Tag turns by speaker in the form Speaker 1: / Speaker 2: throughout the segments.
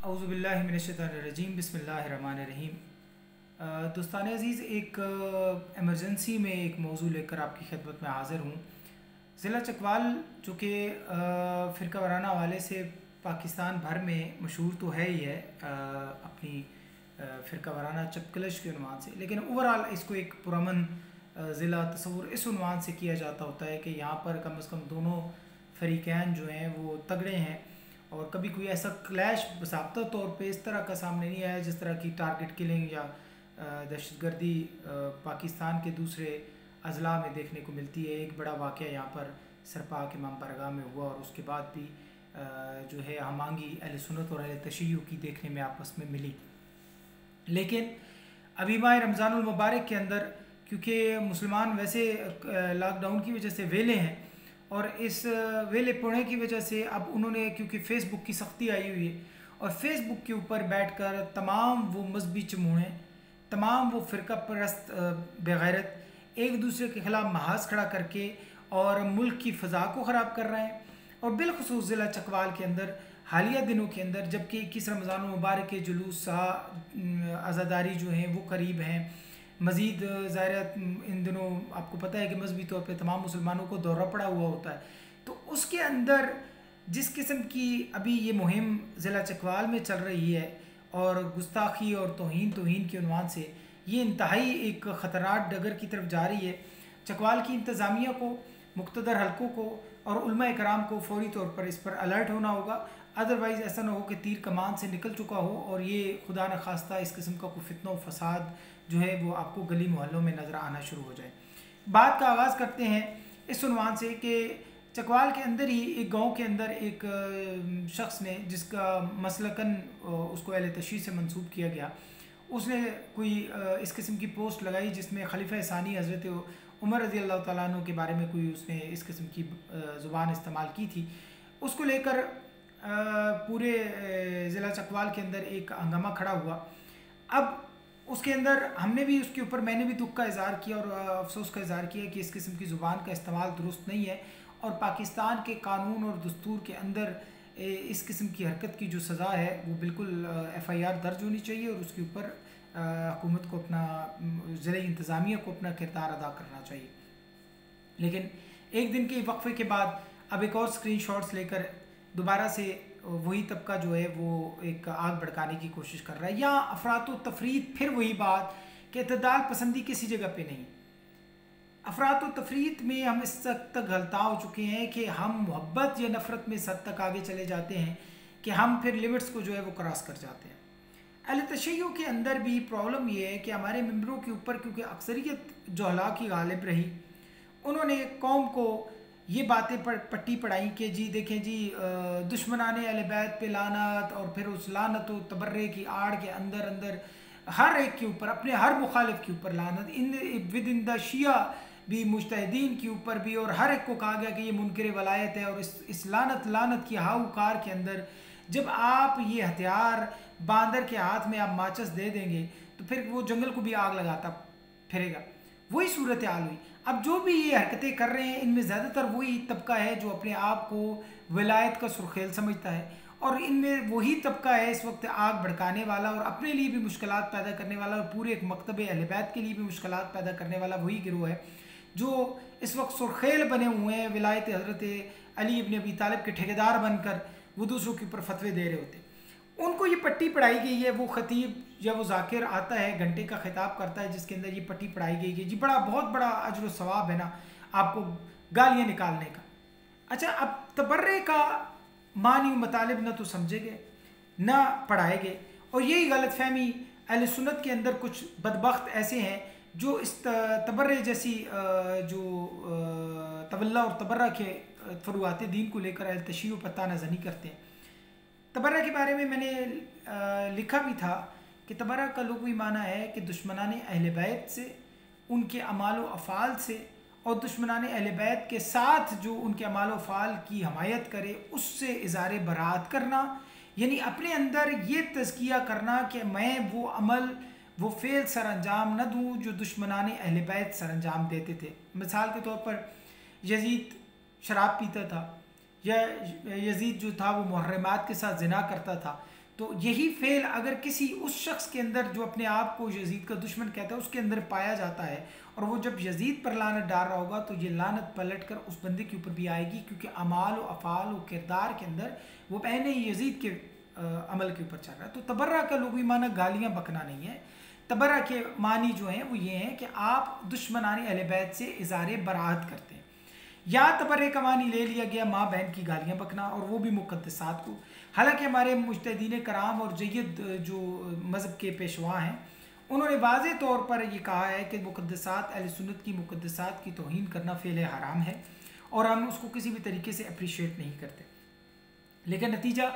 Speaker 1: औज़ुबिल्लाहि मिनश्शैतानिर्रजीम बिस्मिल्लाहिर्रहमानिर्रहीम। दोस्तान अज़ीज़, एक एमरजेंसी में एक मौजू लेकर आपकी खिदमत में हाज़िर हूँ। ज़िला चकवाल जो कि फ़िरका वाराना हवाले से पाकिस्तान भर में मशहूर तो है ही है अपनी फ़िरका वाराना चपकलश के उन्वान से, लेकिन ओवरऑल इसको एक पुरअमन ज़िला तस्वुर इस उन्वान से किया जाता होता है कि यहाँ पर कम से कम दोनों फ़रीक़ैन जो हैं वो तगड़े हैं और कभी कोई ऐसा क्लैश बाज़ाब्ता तौर पे इस तरह का सामने नहीं आया जिस तरह की टारगेट किलिंग या दहशतगर्दी पाकिस्तान के दूसरे अज़ला में देखने को मिलती है। एक बड़ा वाक़या यहाँ पर सरपाग इमाम बारगाह में हुआ और उसके बाद भी जो है हमांगी अहले सुन्नत और अहले तशय्युअ की देखने में आपस में मिली। लेकिन अभी माह रमज़ानुल मुबारक के अंदर क्योंकि मुसलमान वैसे लॉकडाउन की वजह से वेले हैं और इस वेले पड़ने की वजह से अब उन्होंने, क्योंकि फ़ेसबुक की सख्ती आई हुई है और फेसबुक के ऊपर बैठकर तमाम वो मजहबी चमूने, तमाम वो फ़िरका परस्त बेगैरत एक दूसरे के ख़िलाफ़ महाज खड़ा करके और मुल्क की फ़ज़ा को ख़राब कर रहे हैं। और बिलखुसूस ज़िला चकवाल के अंदर हालिया दिनों के अंदर, जबकि 21 रमज़ान मुबारक के जुलूस आज़ादारी जो हैं वो करीब हैं, मज़ीद ज़ाहिर इन दिनों आपको पता है कि मजहबी तौर पे तमाम मुसलमानों को दौरा पड़ा हुआ होता है, तो उसके अंदर जिस किस्म की अभी ये मुहिम ज़िला चकवाल में चल रही है और गुस्ताखी और तौहीन के उन्वान से ये इंतहाई एक ख़तरनाक डगर की तरफ जा रही है। चकवाल की इंतज़ामिया को, मुक़्तदर हलकों को और उलमा कराम को फ़ौरी तौर पर इस पर अलर्ट होना होगा, अदरवाइज़ ऐसा ना हो कि तीर कमान से निकल चुका हो और ये खुदा न खास्ता इस किस्म का कोई फितना व फसाद जो है वो आपको गली मोहल्लों में नज़र आना शुरू हो जाए। बात का आगाज़ करते हैं इस उन्वान से कि चकवाल के अंदर ही एक गांव के अंदर एक शख्स ने, जिसका मसलकन उसको अहले तशय्युअ से मंसूब किया गया, उसने कोई इस किस्म की पोस्ट लगाई जिसमें खलीफा सानी हज़रत उमर रज़ी अल्लाह तआला अन्हु के बारे में कोई उसने इस किस्म की ज़ुबान इस्तेमाल की थी। उसको लेकर पूरे ज़िला चकवाल के अंदर एक हंगामा खड़ा हुआ। अब उसके अंदर हमने भी उसके ऊपर, मैंने भी दुख का इज़हार किया और अफसोस का इज़हार किया कि इस किस्म की ज़ुबान का इस्तेमाल दुरुस्त नहीं है और पाकिस्तान के कानून और दस्तूर के अंदर इस किस्म की हरकत की जो सज़ा है वो बिल्कुल FIR दर्ज होनी चाहिए और उसके ऊपर हुकूमत को अपना, ज़िला इंतज़ामिया को अपना किरदार अदा करना चाहिए। लेकिन एक दिन के वक्फे के बाद अब एक और स्क्रीनशॉट्स लेकर दोबारा से वही तबका जो है वो एक आग भड़काने की कोशिश कर रहा है। या अफरात व तफरीत, फिर वही बात कि इत्तेदाल पसंदी किसी जगह पे नहीं। अफरात व तफरीत में हम इस तक गलता हो चुके हैं कि हम मोहब्बत या नफ़रत में इस हद तक आगे चले जाते हैं कि हम फिर लिमिट्स को जो है वो क्रॉस कर जाते हैं। अहले तशय्युअ के अंदर भी प्रॉब्लम ये है कि हमारे मेंबरों के ऊपर, क्योंकि अक्सरियत जोहला की गालिब रही, उन्होंने कौम को ये बातें पट्टी पढ़ाई कि जी देखें जी दुश्मनाने अहले बैत पे लानत, और फिर उस लानत व तबर्रे की आड़ के अंदर अंदर हर एक के ऊपर, अपने हर मुखालिफ के ऊपर लानत, इन विद इन द शिया भी, मुजतहिदीन के ऊपर भी, और हर एक को कहा गया कि ये मुनकर वलायत है। और इस लानत की हाउकार के अंदर जब आप ये हथियार बांदर के हाथ में आप माचिस दे देंगे तो फिर वो जंगल को भी आग लगाता फिरेगा। वही सूरत हाल हुई। अब जो भी ये हरकतें कर रहे हैं इनमें ज़्यादातर वही तबका है जो अपने आप को विलायत का सुर्खेल समझता है, और इनमें वही तबका है इस वक्त आग भड़काने वाला और अपने लिए भी मुश्किलात पैदा करने वाला और पूरे एक मकतब अहले बैत के लिए भी मुश्किलात पैदा करने वाला वही गिरोह है जो इस वक्त सुर्खेल बने हुए हैं विलायत हज़रत अली इब्न अबी तालिब के ठेकेदार बनकर वो दूसरों के ऊपर फतवे दे रहे होते। उनको ये पट्टी पढ़ाई गई है। वो खतीब या वो जाकिर आता है, घंटे का खिताब करता है जिसके अंदर ये पट्टी पढ़ाई गई है जी, बड़ा बहुत बड़ा अजर सवाब है ना आपको गालियाँ निकालने का। अच्छा, अब तबर्रे का मानी मतलब न तो समझेंगे ना पढ़ाएंगे, और यही गलत फहमी अहले सुन्नत के अंदर कुछ बदबख्त ऐसे हैं जो इस तबर्रे जैसी जो तवल्ला और तबर्रा के फरुआत दीन को लेकर अहले तशय्युअ पर तानाज़नी करते हैं। तबर्रा के बारे में मैंने लिखा भी था कि तबर्रा का लुग़वी माना है कि दुश्मनाने अहले बैत से, उनके अमाल व अफ़ाल से, और दुश्मनाने अहले बैत के साथ जो उनके अमाल व अफ़ाल की हमायत करे उससे इज़हार बरात करना, यानी अपने अंदर ये तज़किया करना कि मैं वो अमल वो फ़ेल सर अंजाम न दूँ जो दुश्मनाने अहले बैत सर अंजाम देते थे। मिसाल के तौर पर यजीद शराब पीता था, या यजीद जो था वो मुहर्रमात के साथ ज़िना करता था, तो यही फेल अगर किसी उस शख्स के अंदर जो अपने आप को यजीद का दुश्मन कहता है उसके अंदर पाया जाता है, और वो जब यजीद पर लानत डाल रहा होगा, तो ये लानत पलट कर उस बंदे के ऊपर भी आएगी, क्योंकि अमाल व अफ़ाल व किरदार के अंदर वो पहले ही यजीद के अमल के ऊपर चल रहा है। तो तबर्रा का लोग माना गालियाँ बकना नहीं है। तबर्रा के मानी जो हैं वो ये हैं कि आप दुश्मनाने अहले बैत से इज़हार बराअत करते हैं। या तबर्रे का मानी ले लिया गया माँ बहन की गालियाँ बकना, और वो भी मुक़द्दसात को। हालांकि हमारे मुज्तहिदीन कराम और जय्यद जो मज़हब के पेशवा हैं, उन्होंने वाज़े तौर पर ये कहा है कि मुक़द्दसात अहले सुन्नत की मुक़द्दसात की तौहीन करना फ़ेल हराम है, और हम उसको किसी भी तरीके से अप्रिशिएट नहीं करते। लेकिन नतीजा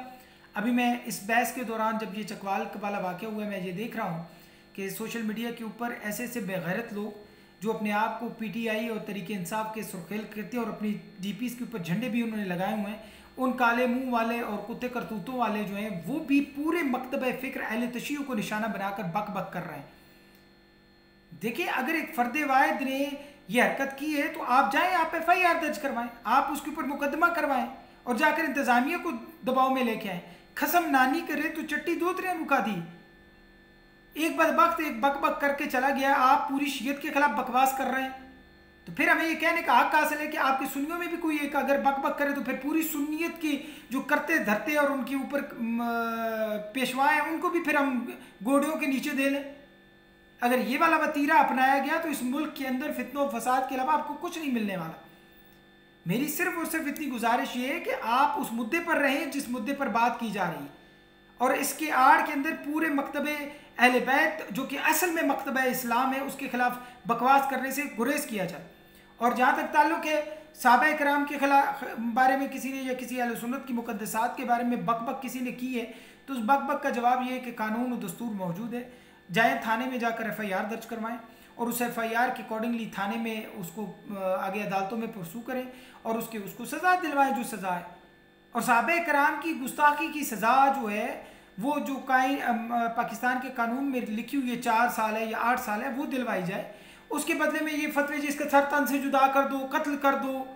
Speaker 1: अभी मैं इस बहस के दौरान जब ये चकवाल वाला वाक़या हुआ, मैं ये देख रहा हूँ कि सोशल मीडिया के ऊपर ऐसे ऐसे बेगैरत लोग जो अपने आप को पीटीआई और तरीके इंसाफ के सुर्खेल करते हैं, और अपनी डीपीज़ के ऊपर झंडे भी उन्होंने लगाए हुए हैं, उन काले मुंह वाले और कुत्ते करतूतों वाले जो हैं वो भी पूरे मकतब फ़िक्र अहले तशय्युअ को निशाना बनाकर बक बक कर रहे हैं। देखिए, अगर एक फ़र्द वाहिद ने ये हरकत की है तो आप जाएं, आप FIR दर्ज करवाएं, आप उसके ऊपर मुकदमा करवाएं, और जाकर इंतज़ामिया को दबाव में लेके आएँ। खसम नानी करे तो चट्टी दो तरह रुका दी। एक बदबख्त एक बक बक करके चला गया, आप पूरी शियत के खिलाफ बकवास कर रहे हैं। तो फिर हमें ये कहने का हक हासिल है कि आपके सुन्नियों में भी कोई एक अगर बक बक करे तो फिर पूरी सुन्नियत की जो करते धरते और उनके ऊपर पेशवा हैं उनको भी फिर हम गोड़ियों के नीचे दे लें। अगर ये वाला वतीरा अपनाया गया तो इस मुल्क के अंदर फितनों और फसाद के अलावा आपको कुछ नहीं मिलने वाला। मेरी सिर्फ और सिर्फ इतनी गुजारिश ये है कि आप उस मुद्दे पर रहें जिस मुद्दे पर बात की जा रही है, और इसके आड़ के अंदर पूरे मकतबे अहले बैत जो कि असल में मकतबा इस्लाम है उसके खिलाफ बकवास करने से गुरेज किया जाए। और जहाँ तक ताल्लुक़ है सहाबा कराम के खिलाफ बारे में किसी ने या किसी अहले सुन्नत की मुक़द्दसात के बारे में बक बक किसी ने की है, तो उस बक बक का जवाब ये है कि कानून और दस्तूर मौजूद है। जाएँ थाने में जाकर FIR दर्ज करवाएँ, और उस FIR के अकॉर्डिंगली थाने में उसको आगे अदालतों में परसू करें, और उसको सज़ा दिलवाएँ जो सज़ा है। और सहाबा कराम की गुस्ताखी की सज़ा जो है वो जो पाकिस्तान के कानून में लिखी हुई है 4 साल है या 8 साल है, वो दिलवाई जाए। उसके बदले में ये फतवे जिसका सर तन से जुदा कर दो, कत्ल कर दो,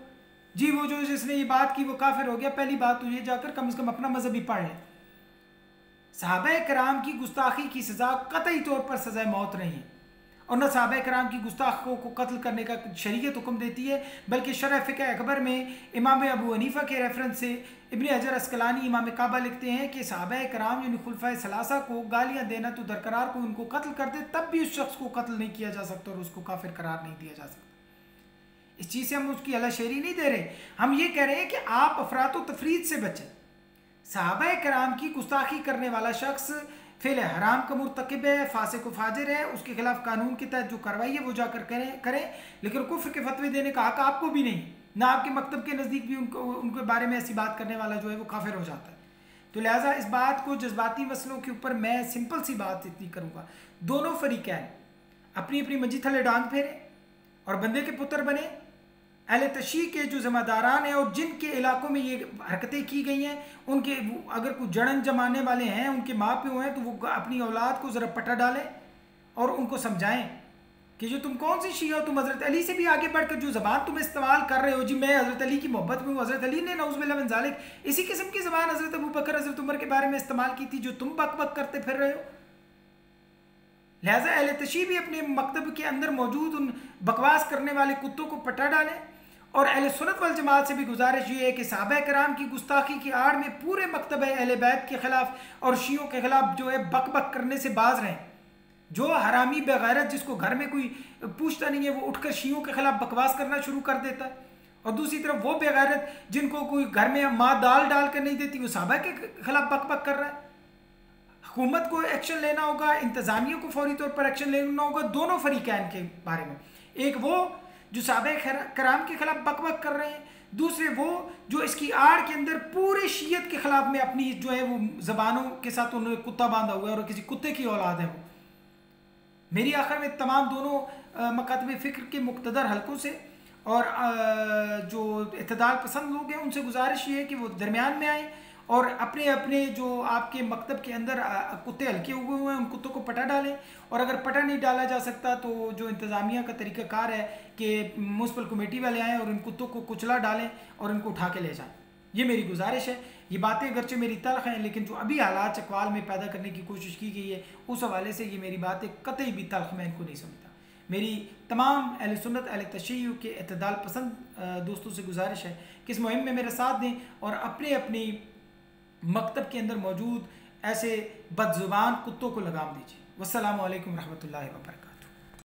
Speaker 1: जी वो जो जिसने ये बात की वो काफिर हो गया। पहली बात तो ये जाकर कम से कम अपना मजहब ही पढ़ लें। सहाबा कराम की गुस्ताखी की सज़ा कतई तौर पर सज़ा मौत नहीं है, और न सहाबा कराम की गुस्ताखों को कत्ल करने का शरीयत हुक्म देती है, बल्कि शरह फ़िक़्ह अकबर में इमाम अबू हनीफ़ा के रेफरेंस से इब्न हजर अस्क़लानी इमाम काबा लिखते हैं कि सहाबा कराम यानी खुलफ़ाए सलासा को गालियाँ देना तो दरकरार को उनको कत्ल कर दे, तब भी उस शख्स को कत्ल नहीं किया जा सकता और उसको काफिर करार नहीं दिया जा सकता। इस चीज़ से हम उसकी हलाशेरी नहीं दे रहे, हम ये कह रहे हैं कि आप अफरात व तफरीद से बचें। सहाबा कराम की गुस्ताखी करने वाला शख्स फेल हराम का मुर्तकिब है, फासिक व फाजिर है, उसके खिलाफ कानून के तहत जो कार्रवाई है वो जाकर करें, लेकिन कुफ्र के फतवे देने का हक आपको भी नहीं, ना आपके मकतब के नज़दीक भी उनके बारे में ऐसी बात करने वाला जो है वो काफिर हो जाता है। तो लिहाजा इस बात को जज्बाती मसलों के ऊपर मैं सिंपल सी बात इतनी करूँगा, दोनों फरीकैन अपनी अपनी मंजी थले डांग फेरें और बंदे के पुत्र बने। अहले तशय्युअ के जो ज़िम्मेदारान हैं और जिनके इलाकों में ये हरकतें की गई हैं, उनके अगर कोई जड़न जमाने वाले हैं, उनके माँ प्यो हैं, तो वो अपनी औलाद को ज़रा पटा डालें और उनको समझाएं कि जो तुम कौन सी शिया हो, तुम हज़रत अली से भी आगे बढ़कर जो ज़बान तुम इस्तेमाल कर रहे हो, जी मैं हज़रत अली की मोहब्बत में हूँ, हज़रत अली ने नऊज़ुबिल्लाह मिन ज़ालिक इसी किस्म की ज़बान हज़रत अबू बकर हज़रत उमर के बारे में इस्तेमाल की थी जो तुम बक बक करते फिर रहे हो। लिहाजा अहले तशय्युअ भी अपने मकतब के अंदर मौजूद उन बकवास करने वाले कुत्तों को पटा डालें। और अहले सुन्नत वल जमात से भी गुजारिश ये है कि सहाबा कराम की गुस्ताखी की आड़ में पूरे मकतब अहले बैत के खिलाफ और शियों के खिलाफ जो है बक बक करने से बाज रहें। जो हरामी बेगैरत जिसको घर में कोई पूछता नहीं है वो उठकर शियों के खिलाफ बकवास करना शुरू कर देता है, और दूसरी तरफ वो बेगैरत जिनको कोई घर में माँ दाल डाल कर नहीं देती वो सहाबा के खिलाफ बक बक कर रहा है। हुकूमत को एक्शन लेना होगा, इंतज़ामिया को फौरी तौर पर एक्शन लेना होगा दोनों फरीकैन के बारे में। एक वो जो सहाबा कराम के खिलाफ बक बक कर रहे हैं, दूसरे वो जो इसकी आड़ के अंदर पूरे शियत के खिलाफ में अपनी जो है वो ज़बानों के साथ उन्होंने कुत्ता बांधा हुआ है और किसी कुत्ते की औलाद है वो। मेरी आखिर में तमाम दोनों मकातब फ़िक्र के मुक़्तदर हलकों से और जो इत्तेदाल पसंद लोग हैं उनसे गुजारिश ये है कि वो दरमियान में आएँ और अपने अपने जो आपके मकतब के अंदर कुत्ते हल्के हुए हुए हैं उन कुत्तों को पटा डालें, और अगर पटा नहीं डाला जा सकता तो जो इंतज़ामिया का तरीक़ाकार है कि म्युनिसिपल कमेटी वाले आएँ और इन कुत्तों को कुचला डालें और इनको उठा के ले जाएँ। ये मेरी गुजारिश है। ये बातें अगरचे मेरी तल्ख हैं, लेकिन जो अभी हालात चकवाल में पैदा करने की कोशिश की गई है उस हवाले से ये मेरी बातें कतई भी तल्ख मैं इनको नहीं समझता। मेरी तमाम अहले सुन्नत अहले तशय्युअ के इत्तेदाल पसंद दोस्तों से गुजारिश है कि इस मुहिम में मेरा साथ दें और अपने अपनी मकतब के अंदर मौजूद ऐसे बदजुबान कुत्तों को लगाम दीजिए। वस्सलामु अलैकुम रहमतुल्लाहि व बरकातहू।